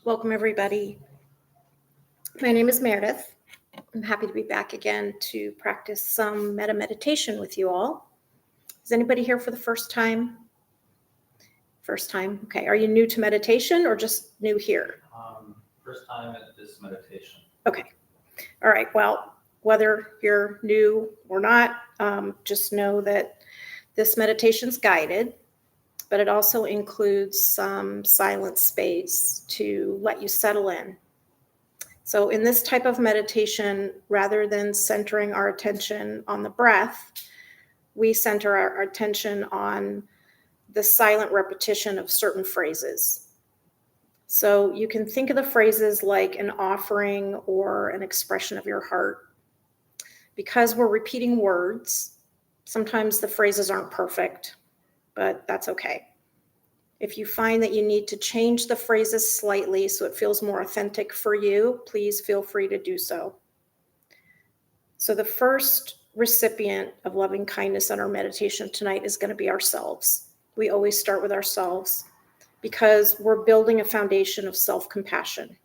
Welcome, everybody. My name is Meredith. I'm happy to be back again to practice some Metta meditation with you all. Is anybody here for the first time? First time? Okay. Are you new to meditation or just new here? First time at this meditation. Okay. All right. Well, whether you're new or not, just know that this meditation's guided, but it also includes some silent space to let you settle in. So in this type of meditation, rather than centering our attention on the breath, we center our attention on the silent repetition of certain phrases. So you can think of the phrases like an offering or an expression of your heart. Because we're repeating words, sometimes the phrases aren't perfect, but that's okay. If you find that you need to change the phrases slightly so it feels more authentic for you, please feel free to do so. So the first recipient of loving kindness in our meditation tonight is going to be ourselves. We always start with ourselves because we're building a foundation of self-compassion.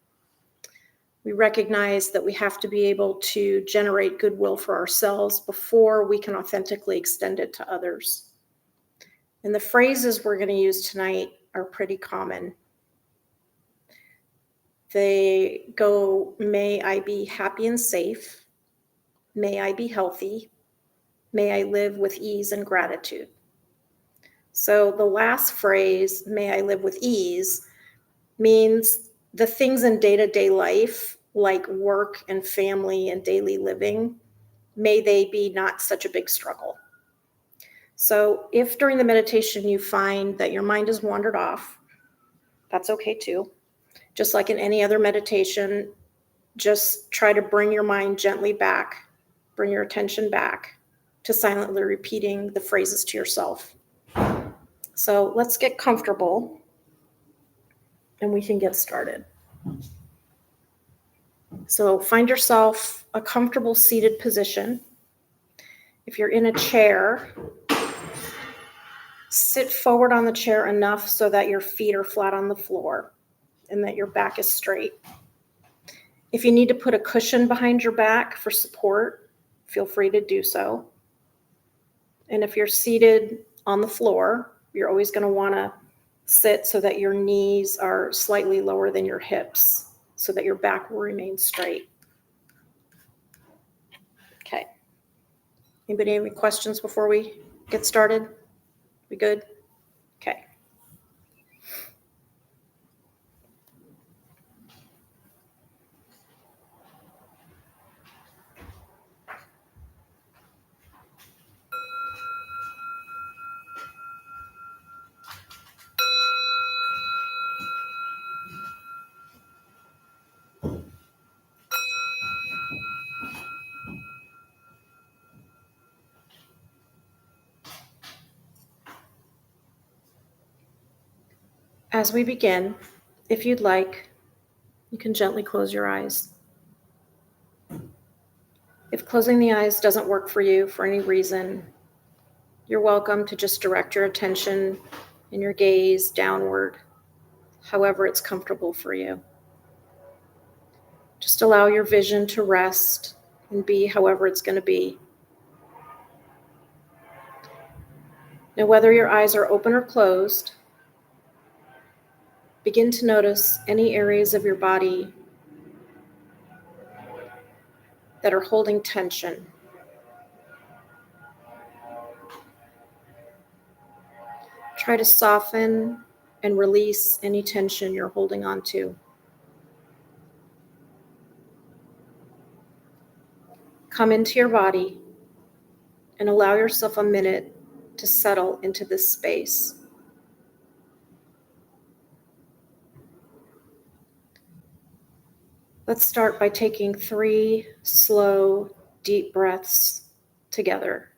We recognize that we have to be able to generate goodwill for ourselves before we can authentically extend it to others. And the phrases we're going to use tonight are pretty common. They go, may I be happy and safe. May I be healthy. May I live with ease and gratitude. So the last phrase, may I live with ease, means the things in day-to-day life, like work and family and daily living, may they be not such a big struggle. So if during the meditation you find that your mind has wandered off, that's okay too. Just like in any other meditation, just try to bring your mind gently back, bring your attention back to silently repeating the phrases to yourself. So let's get comfortable and we can get started. So find yourself a comfortable seated position. If you're in a chair, sit forward on the chair enough so that your feet are flat on the floor and that your back is straight. If you need to put a cushion behind your back for support, feel free to do so. And if you're seated on the floor, you're always going to want to sit so that your knees are slightly lower than your hips so that your back will remain straight. Okay. Anybody have any questions before we get started? We good? Okay. As we begin, if you'd like, you can gently close your eyes. If closing the eyes doesn't work for you for any reason, you're welcome to just direct your attention and your gaze downward, however it's comfortable for you. Just allow your vision to rest and be however it's going to be. Now, whether your eyes are open or closed, begin to notice any areas of your body that are holding tension. Try to soften and release any tension you're holding on to. Come into your body and allow yourself a minute to settle into this space. Let's start by taking 3 slow, deep breaths together.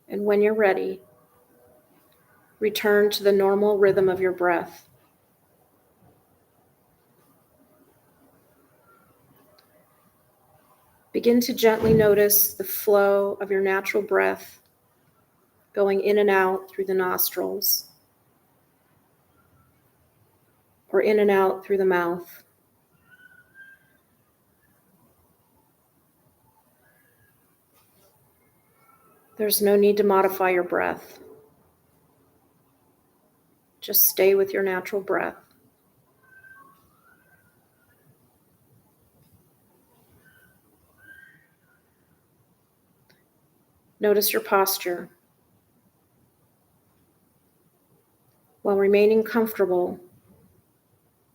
And when you're ready, return to the normal rhythm of your breath. Begin to gently notice the flow of your natural breath going in and out through the nostrils or in and out through the mouth. There's no need to modify your breath. Just stay with your natural breath. Notice your posture. While remaining comfortable,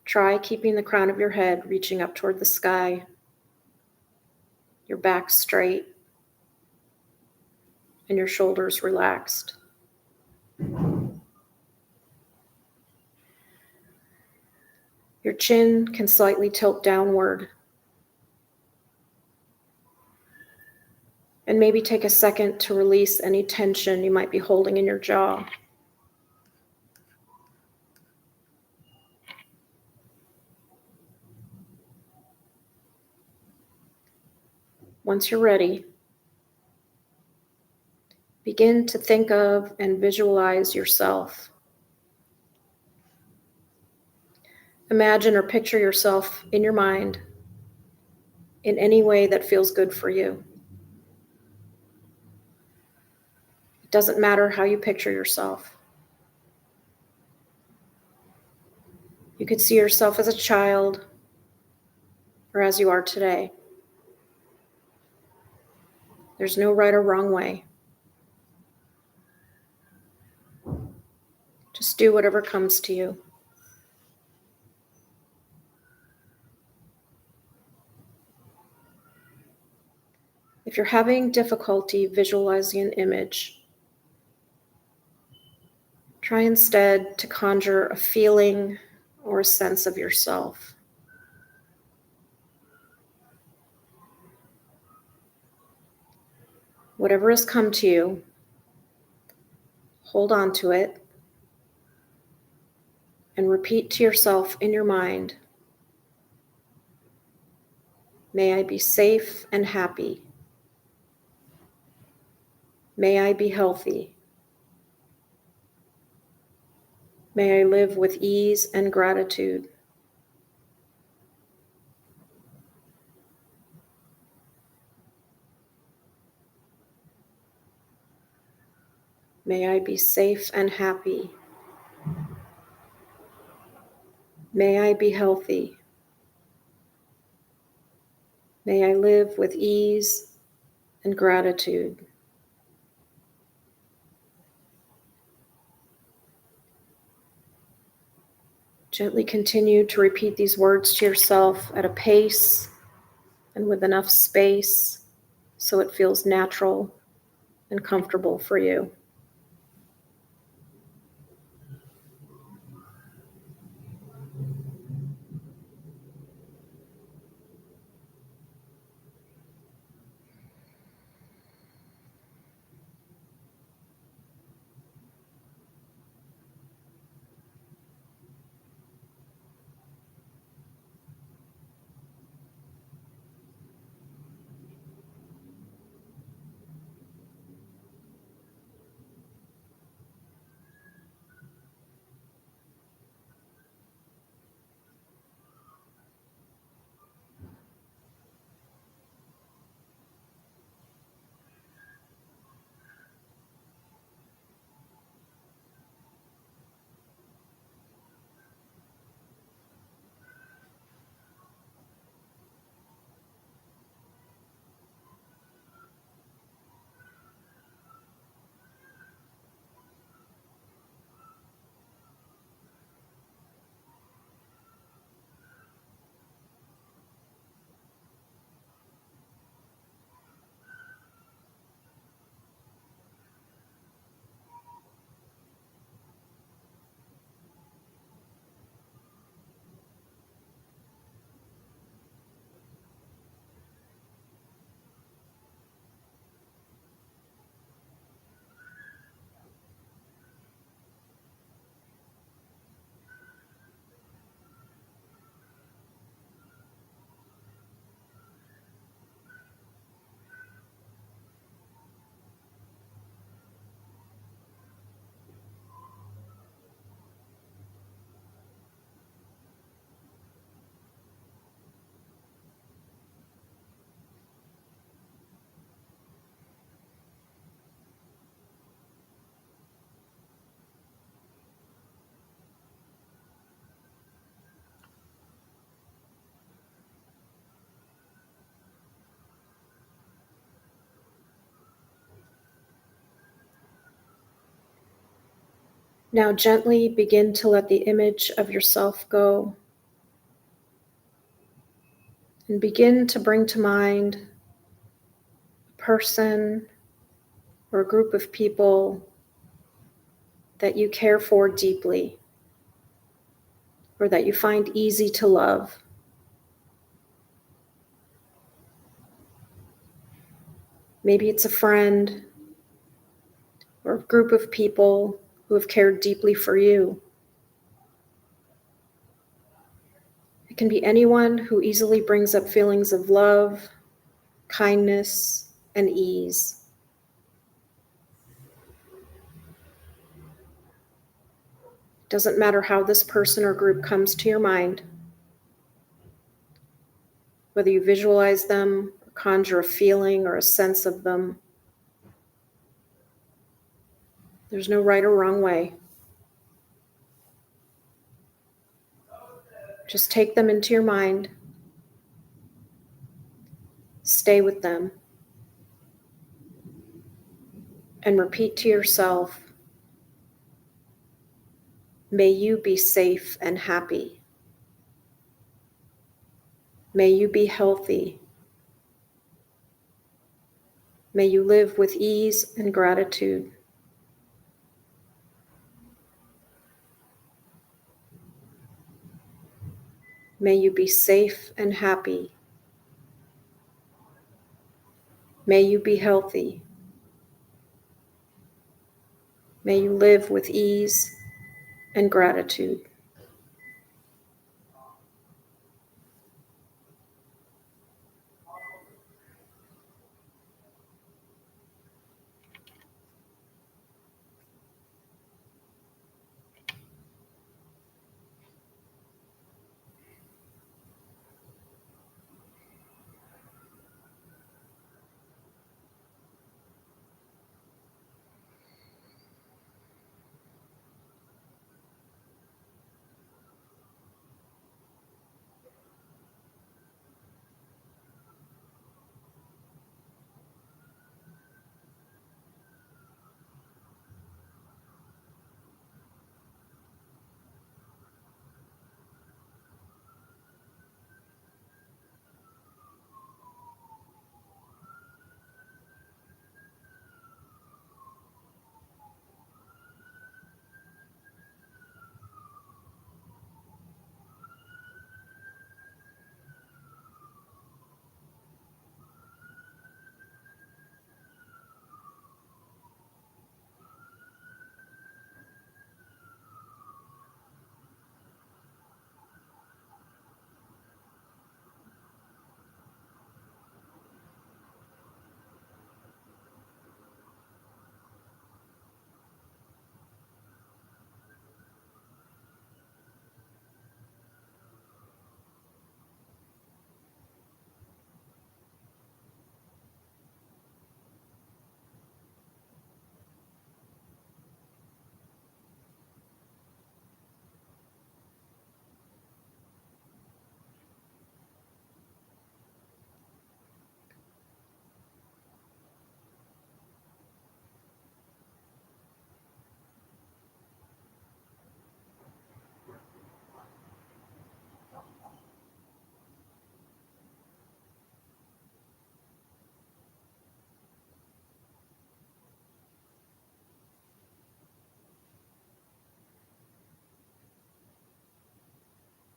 try keeping the crown of your head reaching up toward the sky, your back straight, and your shoulders relaxed. Your chin can slightly tilt downward. And maybe take a second to release any tension you might be holding in your jaw. Once you're ready, begin to think of and visualize yourself. Imagine or picture yourself in your mind in any way that feels good for you. It doesn't matter how you picture yourself. You could see yourself as a child or as you are today. There's no right or wrong way. Just do whatever comes to you. If you're having difficulty visualizing an image, try instead to conjure a feeling or a sense of yourself. Whatever has come to you, hold on to it and repeat to yourself in your mind, may I be safe and happy. May I be healthy. May I live with ease and gratitude. May I be safe and happy. May I be healthy. May I live with ease and gratitude. Gently continue to repeat these words to yourself at a pace and with enough space so it feels natural and comfortable for you. Now gently begin to let the image of yourself go and begin to bring to mind a person or a group of people that you care for deeply or that you find easy to love. Maybe it's a friend or a group of people who have cared deeply for you. It can be anyone who easily brings up feelings of love, kindness, and ease. It doesn't matter how this person or group comes to your mind, whether you visualize them, or conjure a feeling or a sense of them. There's no right or wrong way. Just take them into your mind. Stay with them. And repeat to yourself, may you be safe and happy. May you be healthy. May you live with ease and gratitude. May you be safe and happy. May you be healthy. May you live with ease and gratitude.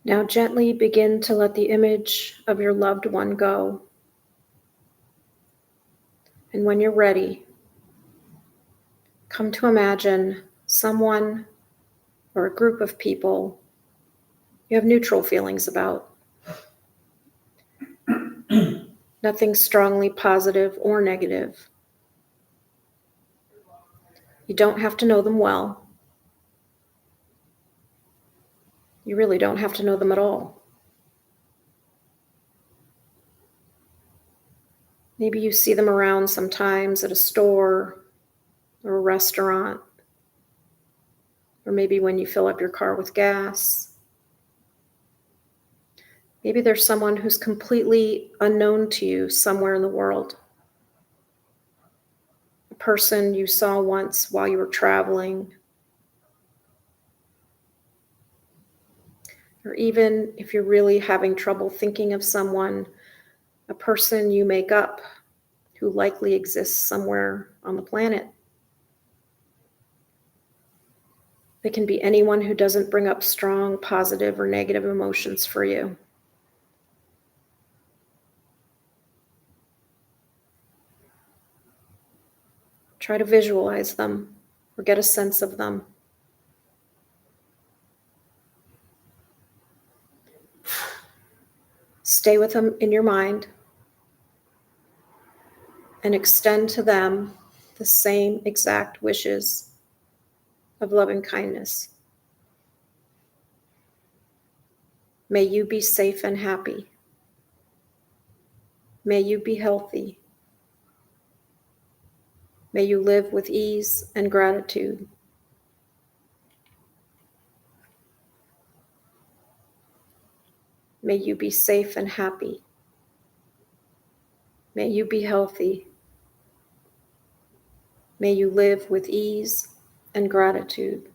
Now gently begin to let the image of your loved one go. And when you're ready, come to imagine someone or a group of people you have neutral feelings about. Nothing strongly positive or negative. You don't have to know them well. You really don't have to know them at all. Maybe you see them around sometimes at a store or a restaurant, or maybe when you fill up your car with gas. Maybe there's someone who's completely unknown to you somewhere in the world. A person you saw once while you were traveling, Or even if you're really having trouble thinking of someone, a person you make up who likely exists somewhere on the planet. It can be anyone who doesn't bring up strong, positive, or negative emotions for you. Try to visualize them or get a sense of them. Stay with them in your mind and extend to them the same exact wishes of loving kindness. May you be safe and happy. May you be healthy. May you live with ease and gratitude. May you be safe and happy. May you be healthy. May you live with ease and gratitude.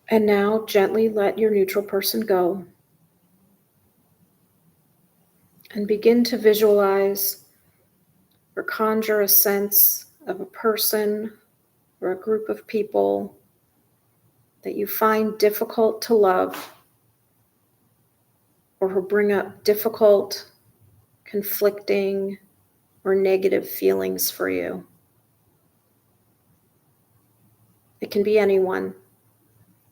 And now gently let your neutral person go and begin to visualize or conjure a sense of a person or a group of people that you find difficult to love or who bring up difficult, conflicting, or negative feelings for you. It can be anyone,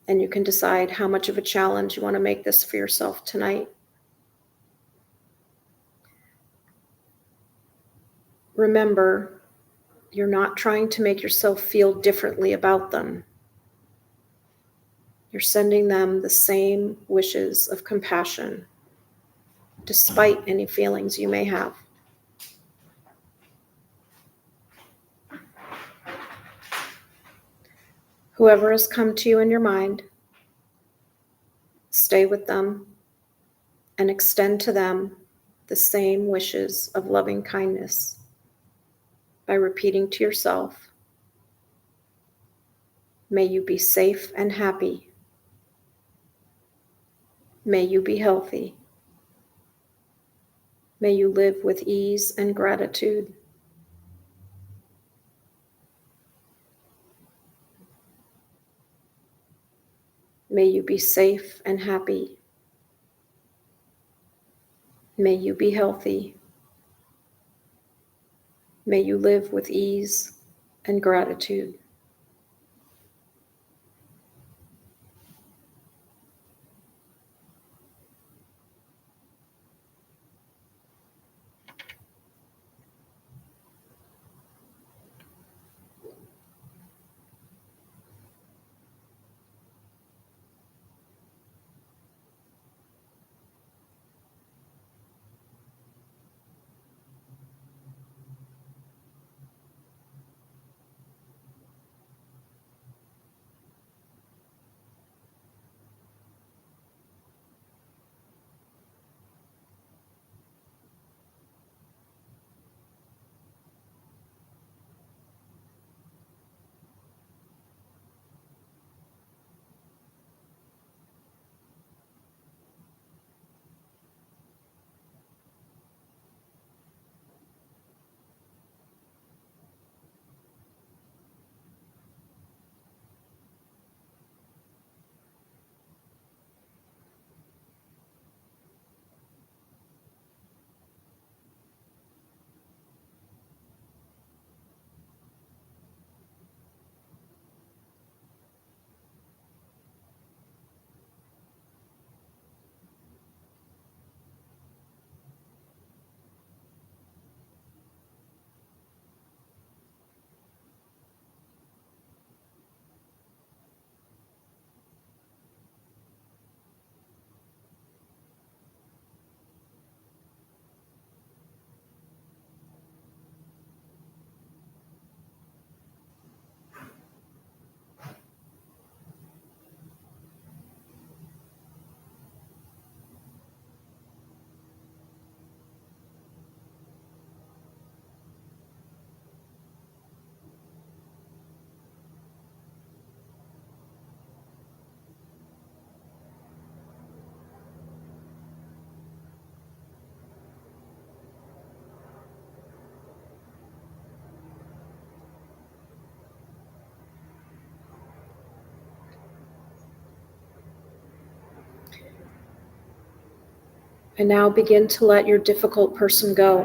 and you can decide how much of a challenge you want to make this for yourself tonight. Remember, you're not trying to make yourself feel differently about them. You're sending them the same wishes of compassion, despite any feelings you may have. Whoever has come to you in your mind, stay with them and extend to them the same wishes of loving kindness by repeating to yourself, may you be safe and happy. May you be healthy. May you live with ease and gratitude. May you be safe and happy. May you be healthy. May you live with ease and gratitude. And now begin to let your difficult person go.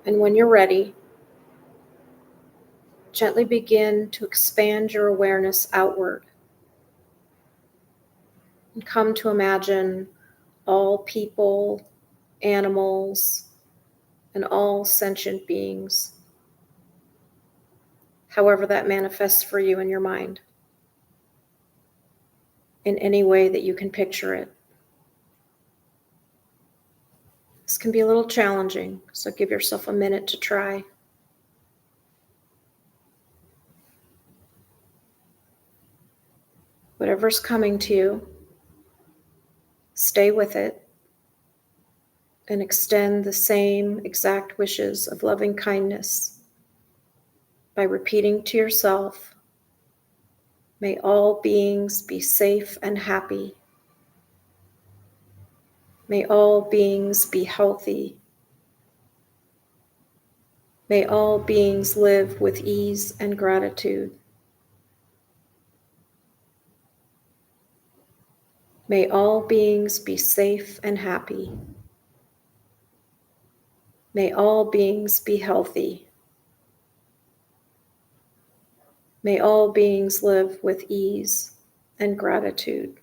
And when you're ready, gently begin to expand your awareness outward and come to imagine all people, animals, and all sentient beings, however that manifests for you in your mind, in any way that you can picture it. This can be a little challenging, so give yourself a minute to try. Whatever's coming to you, stay with it and extend the same exact wishes of loving kindness by repeating to yourself, may all beings be safe and happy. May all beings be healthy. May all beings live with ease and gratitude. May all beings be safe and happy. May all beings be healthy. May all beings live with ease and gratitude.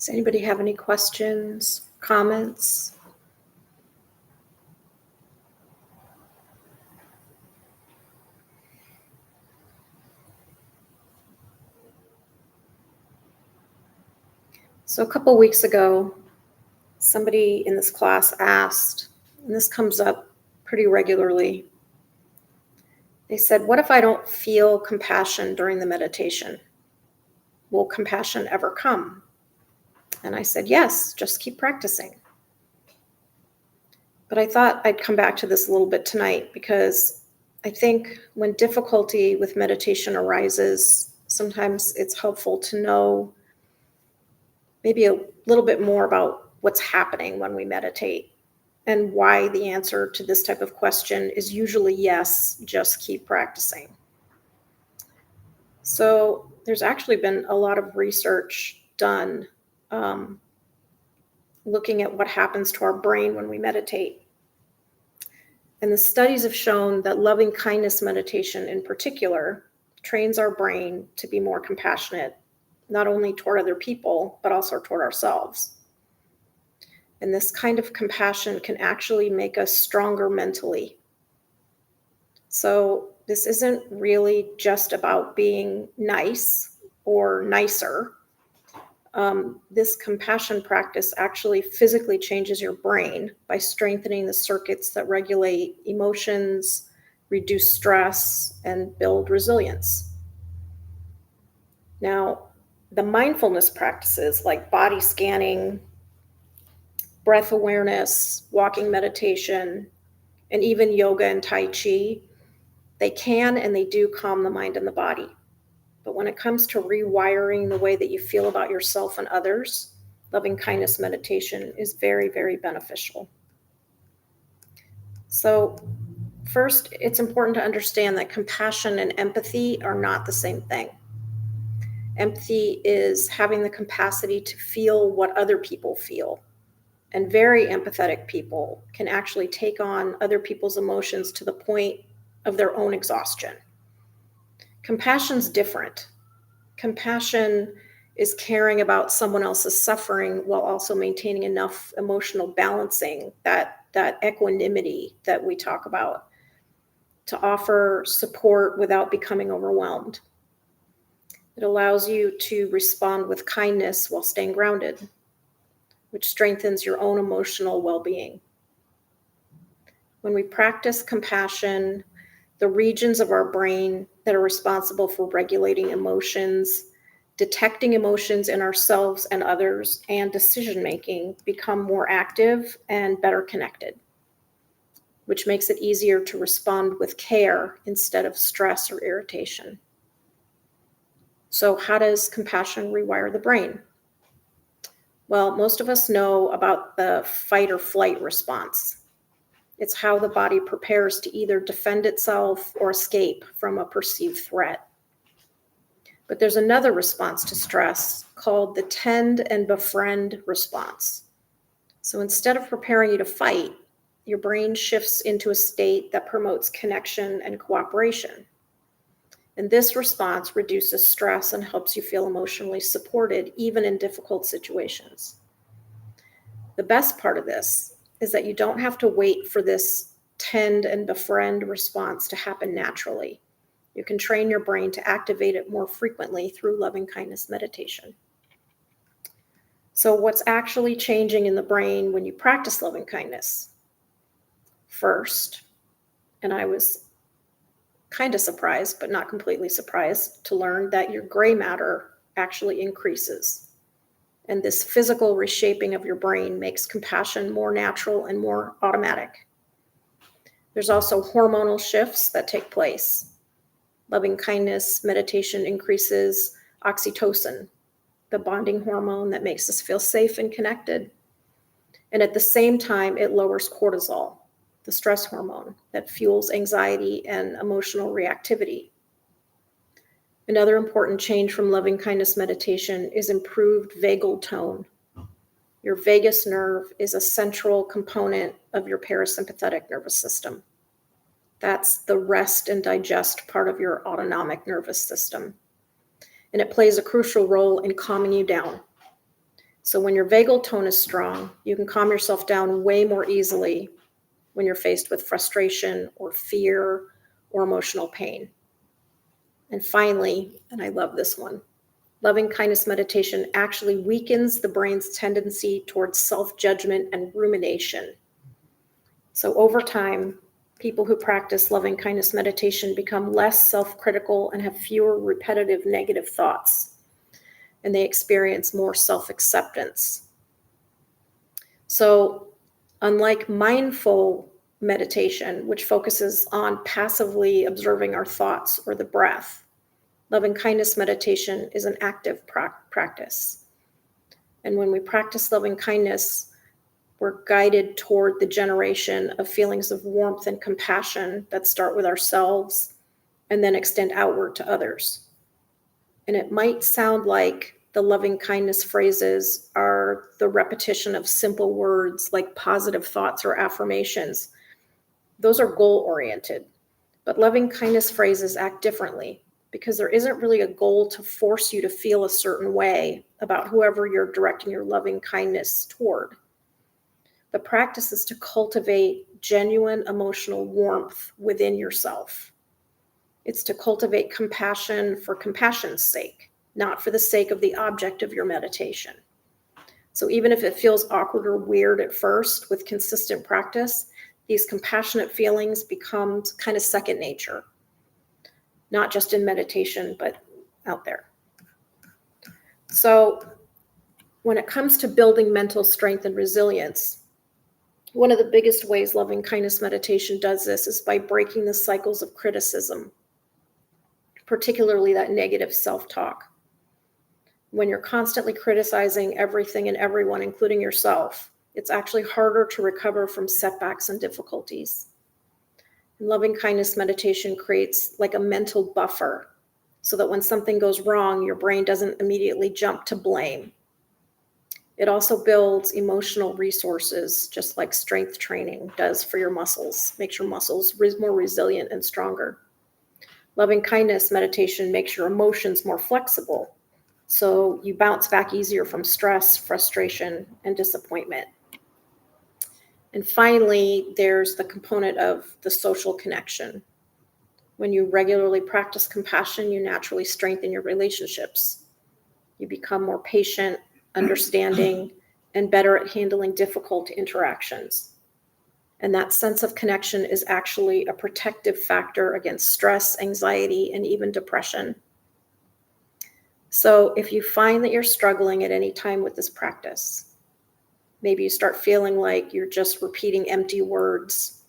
Does anybody have any questions, comments? So a couple weeks ago, somebody in this class asked, and this comes up pretty regularly, they said, what if I don't feel compassion during the meditation? Will compassion ever come? And I said, yes, just keep practicing. But I thought I'd come back to this a little bit tonight because I think when difficulty with meditation arises, sometimes it's helpful to know maybe a little bit more about what's happening when we meditate and why the answer to this type of question is usually yes, just keep practicing. So there's actually been a lot of research done looking at what happens to our brain when we meditate. And the studies have shown that loving kindness meditation in particular trains our brain to be more compassionate, not only toward other people, but also toward ourselves. And this kind of compassion can actually make us stronger mentally. So this isn't really just about being nice or nicer. This compassion practice actually physically changes your brain by strengthening the circuits that regulate emotions, reduce stress, and build resilience. Now, the mindfulness practices like body scanning, breath awareness, walking meditation, and even yoga and Tai Chi, they can and they do calm the mind and the body. But when it comes to rewiring the way that you feel about yourself and others, loving kindness meditation is very, very beneficial. So first, it's important to understand that compassion and empathy are not the same thing. Empathy is having the capacity to feel what other people feel. And very empathetic people can actually take on other people's emotions to the point of their own exhaustion. Compassion's different. Compassion is caring about someone else's suffering while also maintaining enough emotional balancing, that equanimity that we talk about, to offer support without becoming overwhelmed. It allows you to respond with kindness while staying grounded, which strengthens your own emotional well-being. When we practice compassion, the regions of our brain that are responsible for regulating emotions, detecting emotions in ourselves and others, and decision-making become more active and better connected, which makes it easier to respond with care instead of stress or irritation. So how does compassion rewire the brain? Well, most of us know about the fight or flight response. It's how the body prepares to either defend itself or escape from a perceived threat. But there's another response to stress called the tend and befriend response. So instead of preparing you to fight, your brain shifts into a state that promotes connection and cooperation. And this response reduces stress and helps you feel emotionally supported, even in difficult situations. The best part of this is that you don't have to wait for this tend and befriend response to happen naturally. You can train your brain to activate it more frequently through loving kindness meditation. So what's actually changing in the brain when you practice loving kindness? First, and I was kind of surprised, but not completely surprised, to learn that your gray matter actually increases. And this physical reshaping of your brain makes compassion more natural and more automatic. There's also hormonal shifts that take place. Loving kindness meditation increases oxytocin, the bonding hormone that makes us feel safe and connected. And at the same time, it lowers cortisol, the stress hormone that fuels anxiety and emotional reactivity. Another important change from loving kindness meditation is improved vagal tone. Your vagus nerve is a central component of your parasympathetic nervous system. That's the rest and digest part of your autonomic nervous system. And it plays a crucial role in calming you down. So when your vagal tone is strong, you can calm yourself down way more easily when you're faced with frustration or fear or emotional pain. And finally, and I love this one, loving kindness meditation actually weakens the brain's tendency towards self-judgment and rumination. So over time, people who practice loving kindness meditation become less self-critical and have fewer repetitive negative thoughts, and they experience more self-acceptance. So unlike mindful meditation, which focuses on passively observing our thoughts or the breath, loving kindness meditation is an active practice. And when we practice loving kindness, we're guided toward the generation of feelings of warmth and compassion that start with ourselves and then extend outward to others. And it might sound like the loving kindness phrases are the repetition of simple words like positive thoughts or affirmations. Those are goal-oriented, but loving kindness phrases act differently because there isn't really a goal to force you to feel a certain way about whoever you're directing your loving kindness toward. The practice is to cultivate genuine emotional warmth within yourself. It's to cultivate compassion for compassion's sake, not for the sake of the object of your meditation. So even if it feels awkward or weird at first, with consistent practice, these compassionate feelings become kind of second nature, not just in meditation, but out there. So when it comes to building mental strength and resilience, one of the biggest ways loving kindness meditation does this is by breaking the cycles of criticism, particularly that negative self-talk. When you're constantly criticizing everything and everyone, including yourself, it's actually harder to recover from setbacks and difficulties. And loving kindness meditation creates like a mental buffer so that when something goes wrong, your brain doesn't immediately jump to blame. It also builds emotional resources, just like strength training does for your muscles, makes your muscles more resilient and stronger. Loving kindness meditation makes your emotions more flexible, so you bounce back easier from stress, frustration, and disappointment. And finally, there's the component of the social connection. When you regularly practice compassion, you naturally strengthen your relationships. You become more patient, understanding, and better at handling difficult interactions. And that sense of connection is actually a protective factor against stress, anxiety, and even depression. So if you find that you're struggling at any time with this practice, maybe you start feeling like you're just repeating empty words,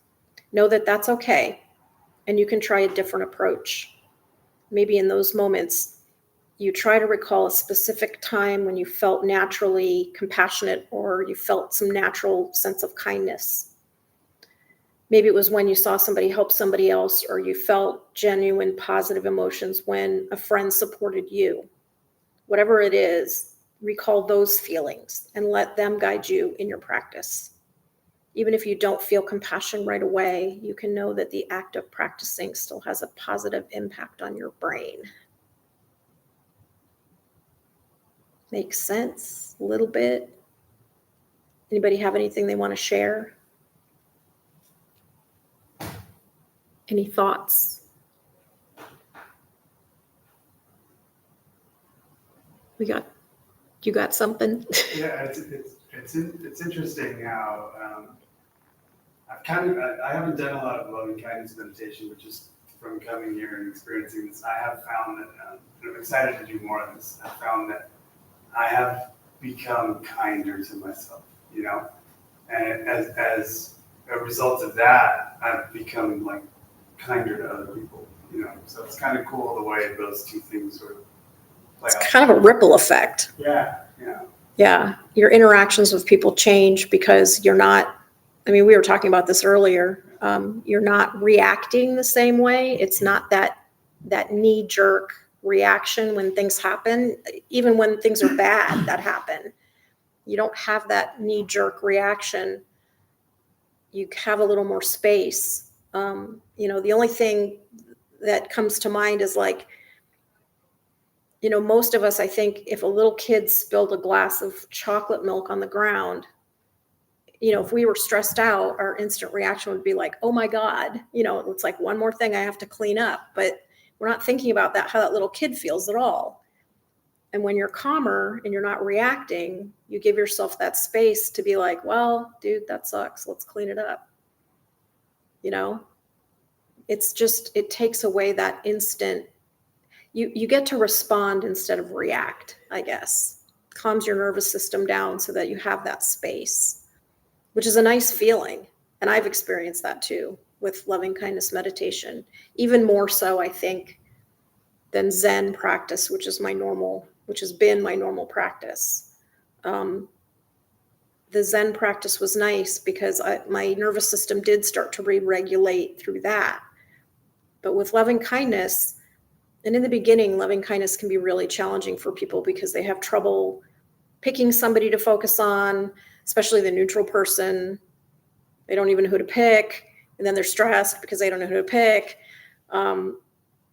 know that that's okay, and you can try a different approach. Maybe in those moments, you try to recall a specific time when you felt naturally compassionate or you felt some natural sense of kindness. Maybe it was when you saw somebody help somebody else, or you felt genuine positive emotions when a friend supported you. Whatever it is, recall those feelings and let them guide you in your practice. Even if you don't feel compassion right away, you can know that the act of practicing still has a positive impact on your brain. Makes sense a little bit? Anybody have anything they want to share? Any thoughts? You got something? Yeah, it's interesting how I haven't done a lot of loving kindness meditation, but just from coming here and experiencing this, I have found that I'm excited to do more of this. I found that I have become kinder to myself, and as a result of that, I've become like kinder to other people, So it's kind of cool the way those two things sort of play out. It's kind of a ripple effect. Yeah. Your interactions with people change because you're not, we were talking about this earlier. You're not reacting the same way. It's not that knee-jerk reaction when things happen, even when things are bad that happen. You don't have that knee-jerk reaction. You have a little more space. The only thing that comes to mind is like, most of us, I think, if a little kid spilled a glass of chocolate milk on the ground, if we were stressed out, our instant reaction would be like, oh my God, it's like one more thing I have to clean up. But we're not thinking about how that little kid feels at all. And when you're calmer and you're not reacting, you give yourself that space to be like, well, dude, that sucks. Let's clean it up. It takes away that instant. You get to respond instead of react, I guess. Calms your nervous system down so that you have that space, which is a nice feeling. And I've experienced that too with loving kindness meditation, even more so, I think, than Zen practice, which has been my normal practice. The Zen practice was nice because my nervous system did start to re-regulate through that. But with loving kindness, and in the beginning, loving kindness can be really challenging for people because they have trouble picking somebody to focus on, especially the neutral person. They don't even know who to pick. And then they're stressed because they don't know who to pick. And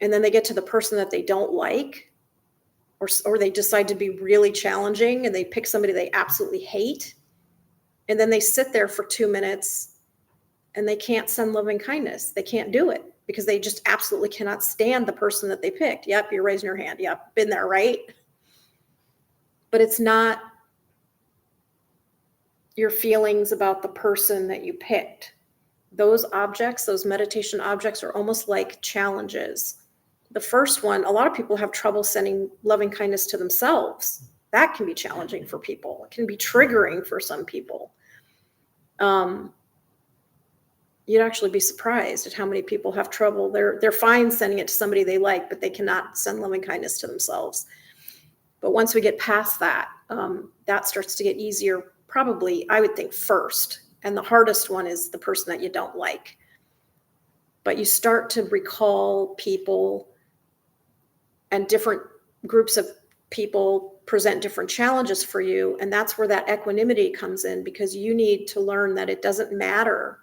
then they get to the person that they don't like, or they decide to be really challenging and they pick somebody they absolutely hate. And then they sit there for 2 minutes and they can't send loving kindness. They can't do it because they just absolutely cannot stand the person that they picked. Yep, you're raising your hand. Yep, been there, right? But it's not your feelings about the person that you picked. Those objects, those meditation objects, are almost like challenges. The first one, a lot of people have trouble sending loving kindness to themselves. That can be challenging for people. It can be triggering for some people. You'd actually be surprised at how many people have trouble. They're fine sending it to somebody they like, but they cannot send loving kindness to themselves. But once we get past that, that starts to get easier, probably, I would think, first. And the hardest one is the person that you don't like. But you start to recall people, and different groups of people present different challenges for you. And that's where that equanimity comes in, because you need to learn that it doesn't matter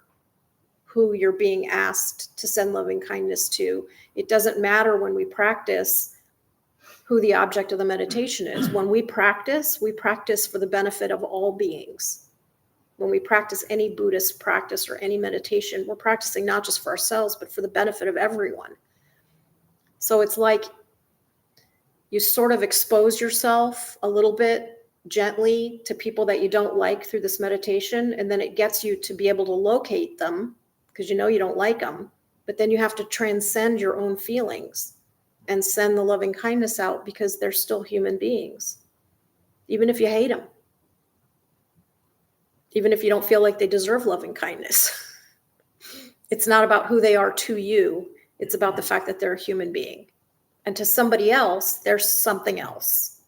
who you're being asked to send loving kindness to. It doesn't matter when we practice who the object of the meditation is. When we practice for the benefit of all beings. When we practice any Buddhist practice or any meditation, we're practicing not just for ourselves, but for the benefit of everyone. So it's like you sort of expose yourself a little bit gently to people that you don't like through this meditation, and then it gets you to be able to locate them because you don't like them, but then you have to transcend your own feelings and send the loving kindness out because they're still human beings, even if you hate them, even if you don't feel like they deserve loving kindness. It's not about who they are to you. It's about the fact that they're a human being. And to somebody else, they're something else.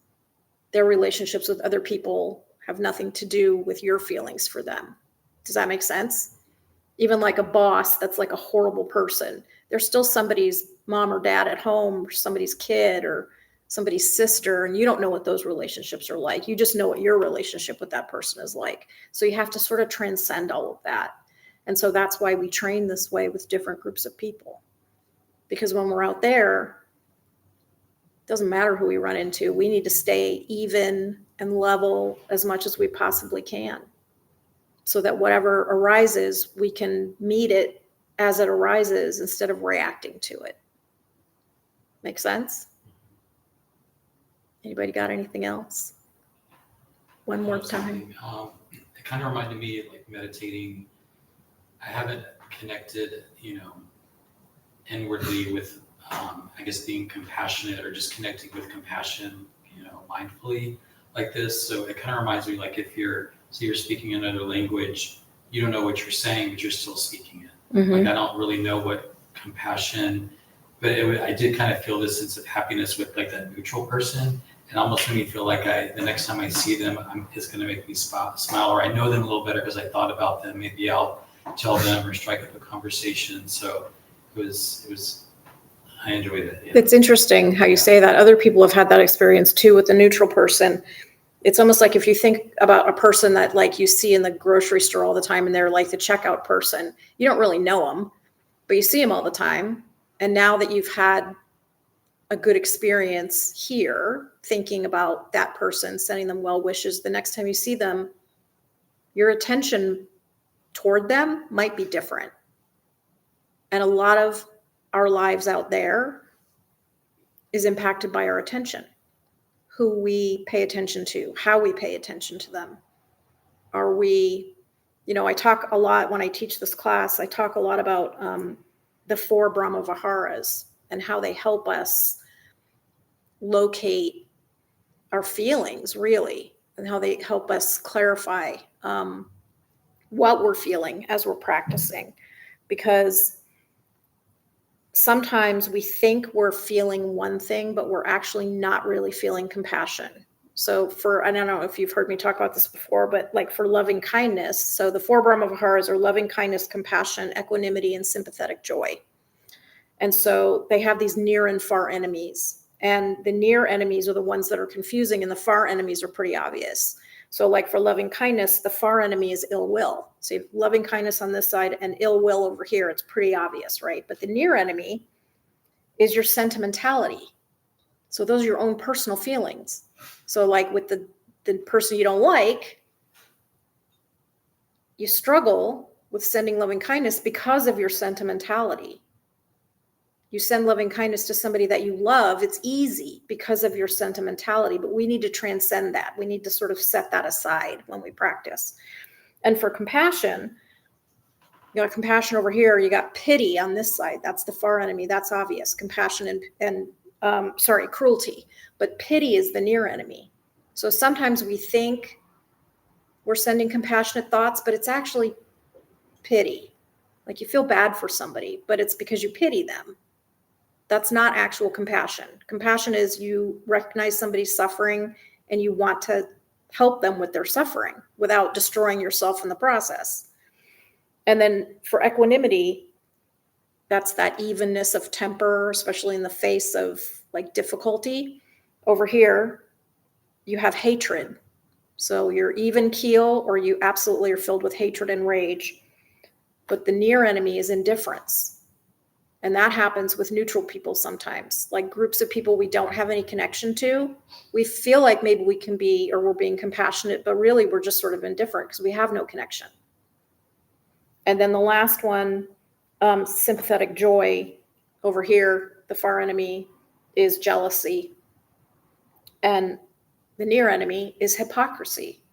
Their relationships with other people have nothing to do with your feelings for them. Does that make sense? Even like a boss that's like a horrible person, they're still somebody's mom or dad at home, or somebody's kid, or somebody's sister, and you don't know what those relationships are like. You just know what your relationship with that person is like. So you have to sort of transcend all of that. And so that's why we train this way with different groups of people. Because when we're out there, it doesn't matter who we run into. We need to stay even and level as much as we possibly can, so that whatever arises, we can meet it as it arises instead of reacting to it. Make sense? Anybody got anything else? One more time. It kind of reminded me of like meditating. I haven't connected, inwardly with, I guess, being compassionate or just connecting with compassion, mindfully like this. So it kind of reminds me, like, if you're speaking another language, you don't know what you're saying, but you're still speaking it. Mm-hmm. Like, I don't really know what compassion, but I did kind of feel this sense of happiness with like that neutral person. And almost made me feel like the next time I see them, it's going to make me smile, or I know them a little better because I thought about them. Maybe I'll tell them or strike up a conversation. So it was I enjoyed it. Yeah. It's interesting how you say that. Other people have had that experience too with the neutral person. It's almost like if you think about a person that like you see in the grocery store all the time, and they're like the checkout person, you don't really know them, but you see them all the time. And now that you've had a good experience here, thinking about that person, sending them well wishes, the next time you see them, your attention toward them might be different. And a lot of our lives out there is impacted by our attention, who we pay attention to, how we pay attention to them. Are we, I talk a lot when I teach this class, I talk a lot about the 4 Brahma Viharas and how they help us locate our feelings, really, and how they help us clarify what we're feeling as we're practicing. Because sometimes we think we're feeling one thing, but we're actually not really feeling compassion. So I don't know if you've heard me talk about this before, but like for loving kindness, so the 4 Brahma Viharas are loving kindness, compassion, equanimity, and sympathetic joy. And so they have these near and far enemies. And the near enemies are the ones that are confusing, and the far enemies are pretty obvious. So like for loving kindness, the far enemy is ill will. So you have loving kindness on this side and ill will over here. It's pretty obvious, right? But the near enemy is your sentimentality. So those are your own personal feelings. So like with the person you don't like, you struggle with sending loving kindness because of your sentimentality. You send loving kindness to somebody that you love, it's easy because of your sentimentality, but we need to transcend that. We need to sort of set that aside when we practice. And for compassion, you got compassion over here, you got pity on this side. That's the far enemy, that's obvious. Compassion and cruelty. But pity is the near enemy. So sometimes we think we're sending compassionate thoughts, but it's actually pity. Like you feel bad for somebody, but it's because you pity them. That's not actual compassion. Compassion is you recognize somebody's suffering and you want to help them with their suffering without destroying yourself in the process. And then for equanimity, that's that evenness of temper, especially in the face of like difficulty. Over here, you have hatred. So you're even keel or you absolutely are filled with hatred and rage. But the near enemy is indifference. And that happens with neutral people sometimes, like groups of people we don't have any connection to. We feel like maybe we can be, or we're being compassionate, but really we're just sort of indifferent because we have no connection. And then the last one, sympathetic joy. Over here, the far enemy is jealousy. And the near enemy is hypocrisy.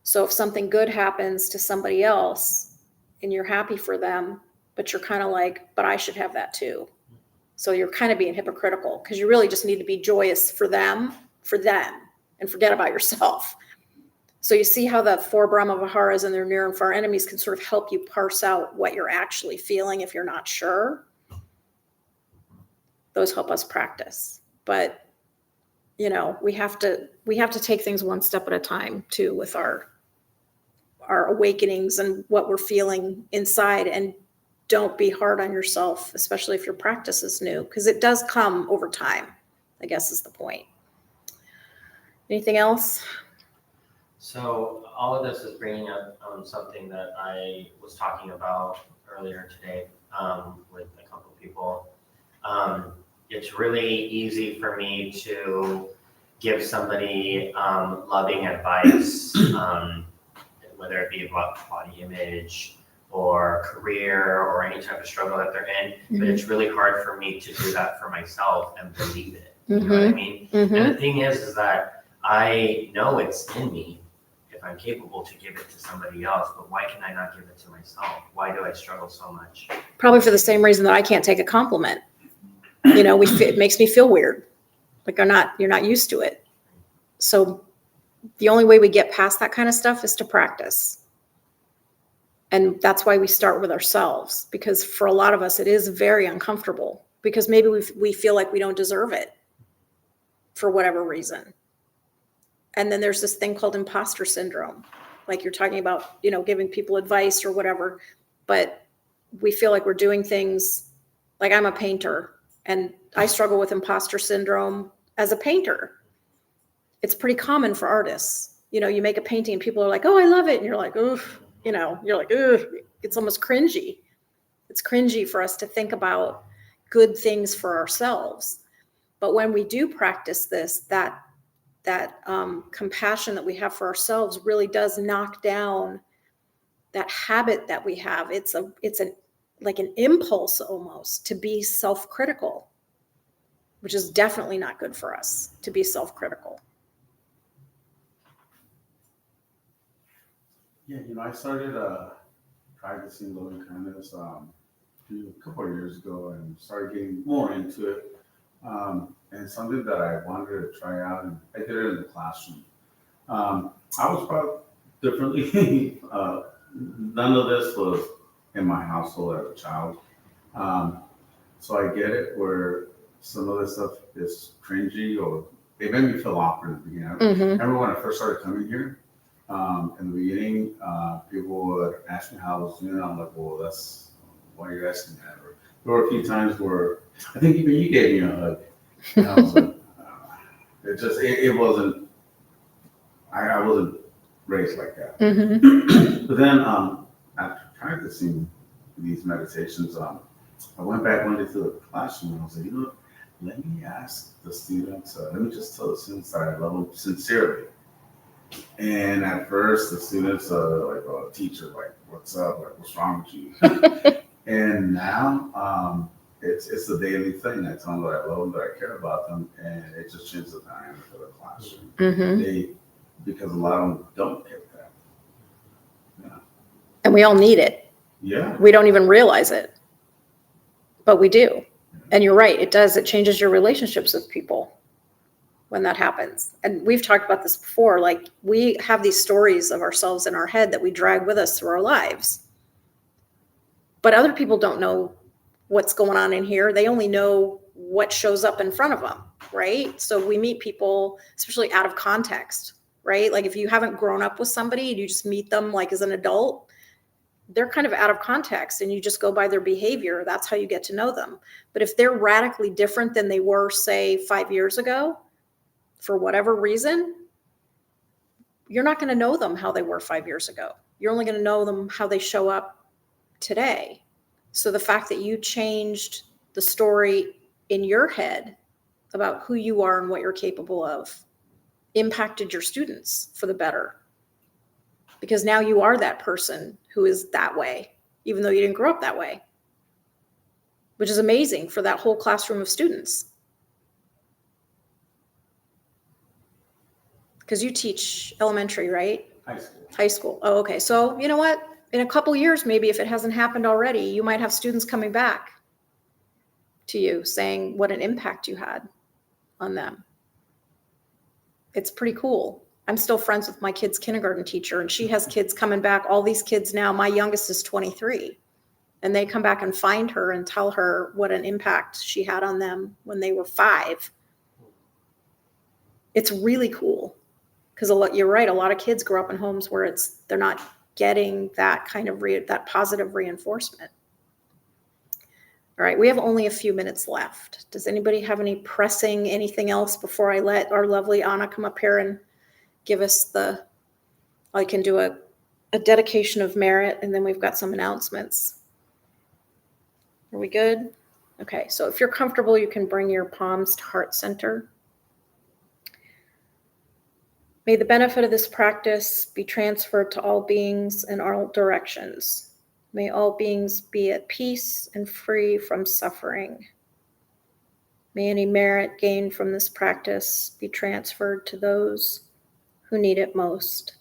So if something good happens to somebody else and you're happy for them, but you're kind of like, but I should have that too. So you're kind of being hypocritical because you really just need to be joyous for them, and forget about yourself. So you see how the 4 Brahma Viharas and their near and far enemies can sort of help you parse out what you're actually feeling if you're not sure. Those help us practice. But, we have to take things one step at a time too with our awakenings and what we're feeling inside, and don't be hard on yourself, especially if your practice is new, because it does come over time, I guess is the point. Anything else? So all of this is bringing up something that I was talking about earlier today with a couple of people. It's really easy for me to give somebody loving advice, whether it be about body image or career or any type of struggle that they're in, but it's really hard for me to do that for myself and believe it. You know what I mean? And the thing is that I know it's in me if I'm capable to give it to somebody else, but why can I not give it to myself? Why do I struggle so much? Probably for the same reason that I can't take a compliment. It makes me feel weird. Like you're not used to it. So the only way we get past that kind of stuff is to practice. And that's why we start with ourselves, because for a lot of us, it is very uncomfortable because maybe we feel like we don't deserve it for whatever reason. And then there's this thing called imposter syndrome. Like you're talking about, giving people advice or whatever, but we feel like we're doing things like I'm a painter and I struggle with imposter syndrome as a painter. It's pretty common for artists. You make a painting and people are like, oh, I love it. And you're like, oof. You're like, ugh, it's almost cringy. It's cringy for us to think about good things for ourselves. But when we do practice this, that compassion that we have for ourselves really does knock down that habit that we have. It's like an impulse almost to be self-critical, which is definitely not good for us to be self-critical. Yeah, I started practicing loving kindness a couple of years ago and started getting more into it. And something that I wanted to try out, and I did it in the classroom. I was brought differently. None of this was in my household as a child. So I get it where some of this stuff is cringy or it made me feel awkward at the beginning. I remember when I first started coming here, in the beginning, people would ask me how I was doing. I'm like, well, that's why you're asking that. Or there were a few times where I think even you gave me a hug. And I was like, it wasn't, I wasn't raised like that. But then after practicing these meditations, I went back one day to the classroom and I was like, let me ask the students, let me just tell the students that I love them sincerely. And at first the students like, oh, teacher, like, what's up? Like, what's wrong with you? And now it's a daily thing. I tell them that I love them, that I care about them, and it just changes the dynamic of the classroom. Because a lot of them don't get that. Yeah. And we all need it. Yeah. We don't even realize it, but we do. And you're right, it does. It changes your relationships with people when that happens. And we've talked about this before. Like, we have these stories of ourselves in our head that we drag with us through our lives. But other people don't know what's going on in here. They only know what shows up in front of them, right? So we meet people, especially out of context, right? Like if you haven't grown up with somebody and you just meet them like as an adult, they're kind of out of context and you just go by their behavior. That's how you get to know them. But if they're radically different than they were, say, 5 years ago, for whatever reason, you're not going to know them how they were 5 years ago. You're only going to know them how they show up today. So the fact that you changed the story in your head about who you are and what you're capable of impacted your students for the better. Because now you are that person who is that way, even though you didn't grow up that way, which is amazing for that whole classroom of students. Because you teach elementary, right? High school. High school. Oh, okay. So you know what? In a couple years, maybe if it hasn't happened already, you might have students coming back to you saying what an impact you had on them. It's pretty cool. I'm still friends with my kid's kindergarten teacher, and she has kids coming back. All these kids now, my youngest is 23, and they come back and find her and tell her what an impact she had on them when they were 5. It's really cool because you're right. A lot of kids grow up in homes where they're not getting that kind of that positive reinforcement. All right, we have only a few minutes left. Does anybody have anything else before I let our lovely Anna come up here and give us I can do a dedication of merit, and then we've got some announcements. Are we good? Okay, so if you're comfortable, you can bring your palms to heart center. May the benefit of this practice be transferred to all beings in all directions. May all beings be at peace and free from suffering. May any merit gained from this practice be transferred to those who need it most.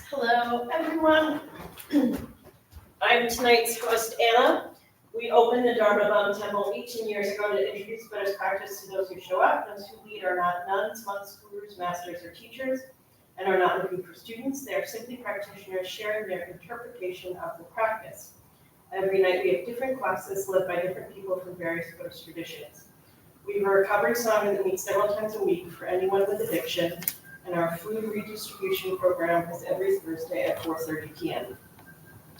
Hello, everyone. I'm tonight's host, Anna. We opened the Dharma Bum Temple 18 years ago to introduce Buddhist practice to those who show up. Those who lead are not nuns, monks, gurus, masters, or teachers, and are not looking for students. They are simply practitioners sharing their interpretation of the practice. Every night we have different classes led by different people from various Buddhist traditions. We have a recovery sauna that meets several times a week for anyone with addiction, and our food redistribution program is every Thursday at 4:30 p.m.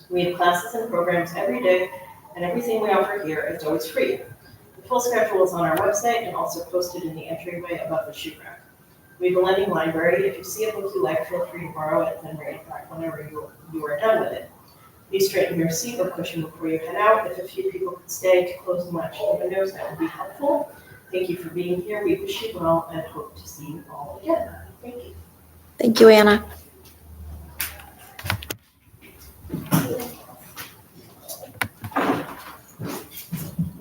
We have classes and programs every day, and everything we offer here is always free. The full schedule is on our website and also posted in the entryway above the shoe rack. We have a lending library. If you see a book you like, feel free to borrow it and read it back whenever you are done with it. Please straighten your seat or cushion before you head out. If a few people could stay to close and latch the windows, that would be helpful. Thank you for being here. We wish you well and hope to see you all again. Thank you. Thank you, Anna.